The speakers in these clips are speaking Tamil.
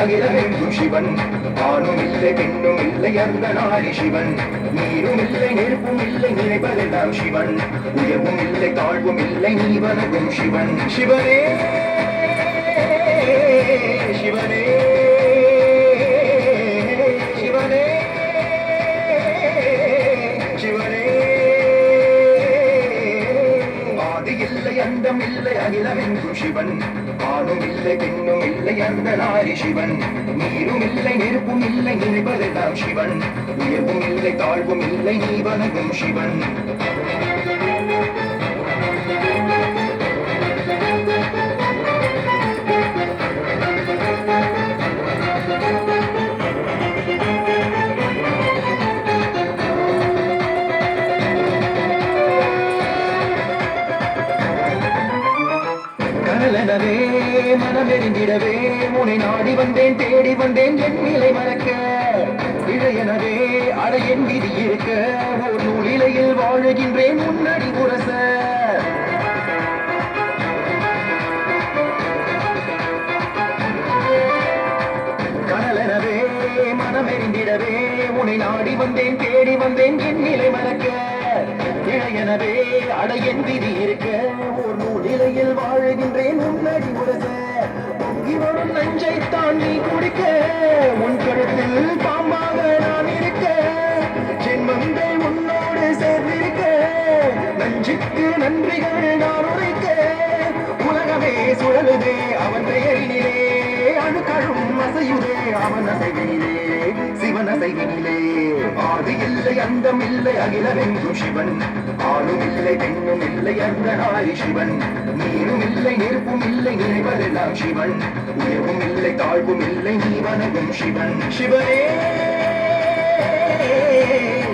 அகிலமெங்கும் சிவன் ஆணும் இல்லை பெண்ணும் இல்லை அந்த நாடி சிவன் நீரும் இல்லை நெருப்பும் இல்லை நினைப்பதெல்லாம் சிவன் உயர்வும் இல்லை தாழ்வும் இல்லை நீ வணங்கும் சிவன் சிவனே சிவனே சிவனே சிவனே ஆதி இல்லை அந்தம் இல்லை அகிலமெங்கும் சிவன் ஆணும் இல்லை பெண்ணும் இல்லை அந்த நாரி சிவன் நீரும் இல்லை நெருப்பும் இல்லை நினைப்பதெல்லாம் சிவன் உயர்வும் இல்லை தாழ்வும் இல்லை நீ வணங்கும் சிவன் கனலெனவே மனமெறிந்திடவே உன்னை நாடி வந்தேன் தேடி வந்தேன் என் நிலை மறக்க இழையனவே அட என் விதி இருக்க ஒரு நூலிலையில் வாழுகின்றேன் முன்னடி புரச கனலெனவே மனமெறிந்திடவே உன்னை நாடி வந்தேன் தேடி வந்தேன் என் நிலை மறக்க இழையனவே அட என் விதி இருக்க ஒரு நூலிலையில் வாழுகின்றேன் முன்னடி உரச பொங்கி வரும் நஞ்சை தாண்டி குடிக்க உன் கழுத்தில் பாம்பாக நான் இருக்க ஜென்மங்கள் உன்னோடு சேர்ந்திருக்க நஞ்சுக்கு நன்றிகள் நான் உரைக்க உலகமே சுழலுதே அவன் பெயரினிலே அணுக்கழும் அசையுதே அவன் அசைவினிலே சிவன் அசைவினிலே ஆதி இல்லை அந்தம் இல்லை அகிலமெங்கும் சிவன் ஆணும் இல்லை பெண்ணும் இல்லை அந்த நாரி சிவன் நீரும் இல்லை நெருப்பும் இல்லை நினைவதெல்லாம் சிவன் உயர்வும் இல்லை தாழ்வும் இல்லை நீ வணங்கும் சிவன் சிவனே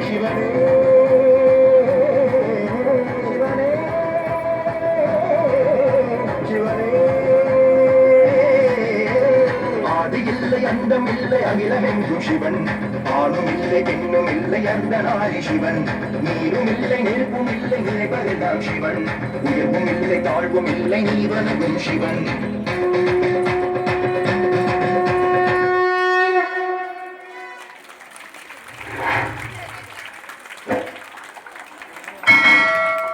சிவனே சிவனே சிவனே ஆதி இல்லை அந்தம் இல்லை அகிலமெங்கும் சிவன் ஆணும் இல்லை பெண்ணும் இல்லை அந்த நாரி சிவன் நீரும் இல்லை நெருப்பும் இல்லை நினைப்பதெல்லாம் சிவன் உயர்வும் இல்லை தாழ்வும் இல்லை நீ வணங்கும் சிவன்